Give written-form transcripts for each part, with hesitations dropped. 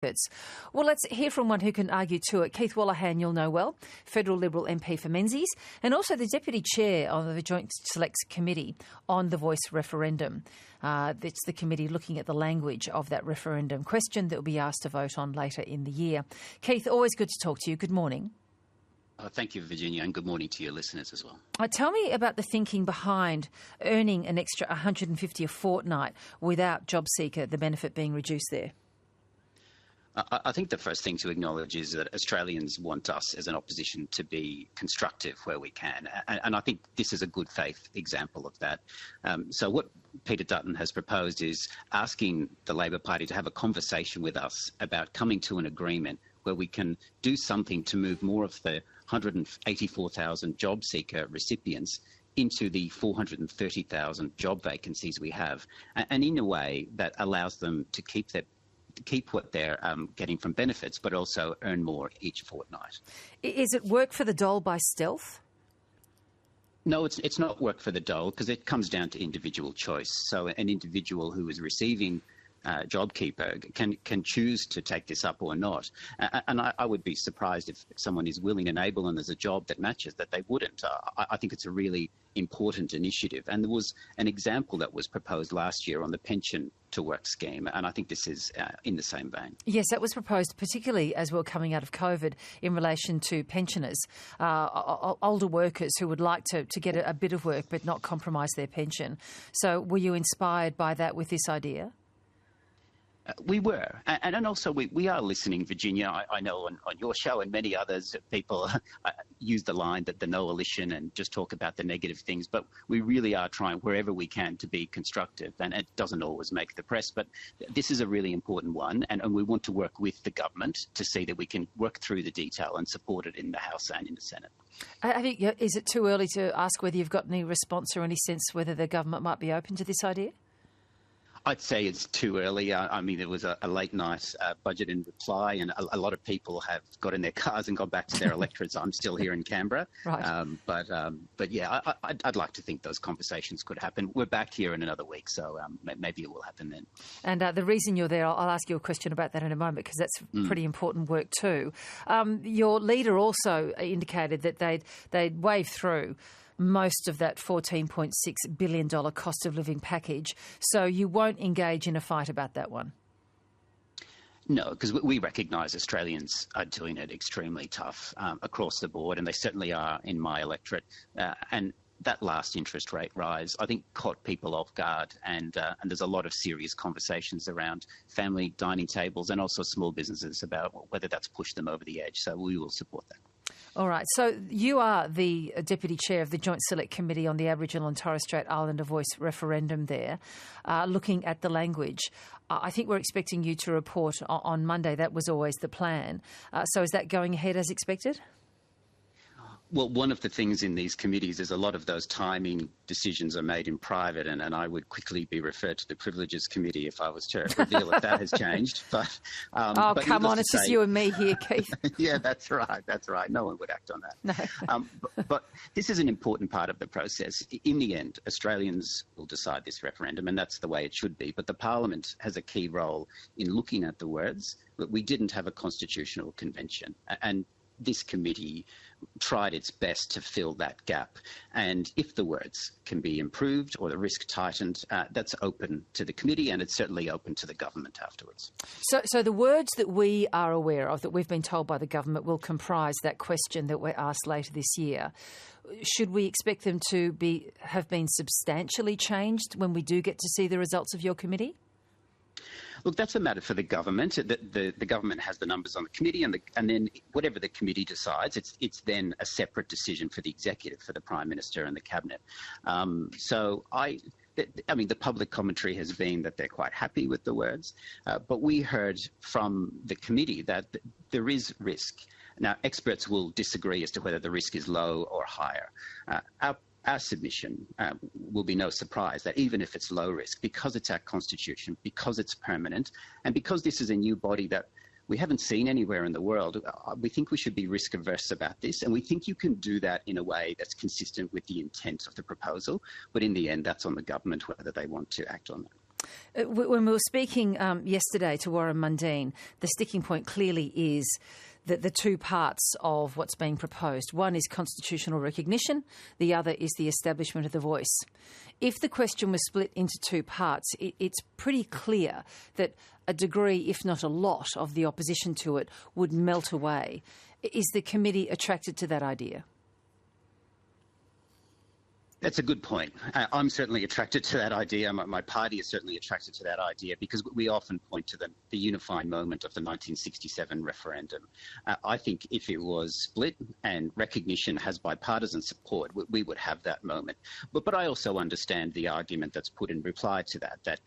benefits. Well, let's hear from one who can argue to it. Keith Wallahan, you'll know well, Federal Liberal MP for Menzies, and also the Deputy Chair of the Joint Selects Committee on the Voice referendum. It's the committee looking at the language of that referendum question that will be asked to vote on later in the year. Keith, always good to talk to you. Good morning. Thank you, Virginia, and good morning to your listeners as well. Tell me about the thinking behind earning an extra $150 a fortnight without JobSeeker, the benefit being reduced there. I think the first thing to acknowledge is that Australians want us as an opposition to be constructive where we can. And I think this is a good faith example of that. So what Peter Dutton has proposed is asking the Labor Party to have a conversation with us about coming to an agreement where we can do something to move more of the 184,000 job seeker recipients into the 430,000 job vacancies we have, and in a way that allows them to keep what they're getting from benefits, but also earn more each fortnight. Is it work for the dole by stealth? No, it's not work for the dole, because it comes down to individual choice. So an individual who is receiving JobKeeper can choose to take this up or not. And I would be surprised if someone is willing and able and there's a job that matches that they wouldn't. I think it's a really important initiative. And there was an example that was proposed last year on the pension to work scheme, and I think this is in the same vein. Yes, that was proposed particularly as we were coming out of COVID in relation to pensioners, older workers who would like to get a bit of work but not compromise their pension. So were you inspired by that with this idea? We were, and also we are listening, Virginia. I know on your show and many others, people use the line that the coalition and just talk about the negative things, but we really are trying wherever we can to be constructive, and it doesn't always make the press, but this is a really important one, and we want to work with the government to see that we can work through the detail and support it in the House and in the Senate. Is it too early to ask whether you've got any response or any sense whether the government might be open to this idea? I'd say it's too early. I mean, there was a late night budget in reply, and a lot of people have got in their cars and gone back to their electorates. I'm still here in Canberra. Right. But yeah, I'd like to think those conversations could happen. We're back here in another week, so maybe it will happen then. And the reason you're there, I'll ask you a question about that in a moment, because that's pretty important work too. Your leader also indicated that they'd wave through most of that $14.6 billion cost of living package, so you won't engage in a fight about that one? No, because we recognise Australians are doing it extremely tough across the board, and they certainly are in my electorate. And that last interest rate rise, I think, caught people off guard, and there's a lot of serious conversations around family dining tables and also small businesses about whether that's pushed them over the edge. So we will support that. All right. So you are the Deputy Chair of the Joint Select Committee on the Aboriginal and Torres Strait Islander Voice referendum there, looking at the language. I think we're expecting you to report on Monday. That was always the plan. So is that going ahead as expected? Well, one of the things in these committees is a lot of those timing decisions are made in private, and I would quickly be referred to the Privileges Committee if I was to reveal if that has changed. But come on, it's just you and me here, Keith. Yeah, that's right. No one would act on that. No. But this is an important part of the process. In the end, Australians will decide this referendum, and that's the way it should be. But the Parliament has a key role in looking at the words. But we didn't have a constitutional convention, and this committee tried its best to fill that gap. And if the words can be improved or the risk tightened, that's open to the committee, and it's certainly open to the government afterwards. So the words that we are aware of, that we've been told by the government, will comprise that question that we're asked later this year. Should we expect them to have been substantially changed when we do get to see the results of your committee? Look, that's a matter for the government. The government has the numbers on the committee, and then whatever the committee decides, it's then a separate decision for the executive, for the Prime Minister and the Cabinet. I mean, the public commentary has been that they're quite happy with the words, but we heard from the committee that there is risk. Now, experts will disagree as to whether the risk is low or higher. Our submission will be no surprise that even if it's low risk, because it's our constitution, because it's permanent, and because this is a new body that we haven't seen anywhere in the world, we think we should be risk averse about this, and we think you can do that in a way that's consistent with the intent of the proposal. But in the end, that's on the government whether they want to act on that. When we were speaking yesterday to Warren Mundine, the sticking point clearly is that the two parts of what's being proposed. One is constitutional recognition, the other is the establishment of the voice. If the question was split into two parts, it's pretty clear that a degree, if not a lot, of the opposition to it would melt away. Is the committee attracted to that idea? That's a good point. I'm certainly attracted to that idea. My party is certainly attracted to that idea because we often point to the unifying moment of the 1967 referendum. I think if it was split and recognition has bipartisan support, we would have that moment. But I also understand the argument that's put in reply to that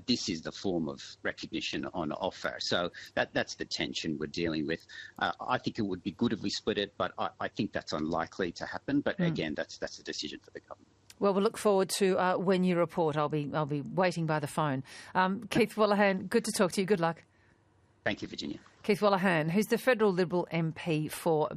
this is the form of recognition on offer. So that's the tension we're dealing with. I think it would be good if we split it, but I think that's unlikely to happen. But again, that's a decision for the government. Well, we'll look forward to when you report. I'll be waiting by the phone. Keith Wolahan, good to talk to you. Good luck. Thank you, Virginia. Keith Wolahan, who's the federal Liberal MP for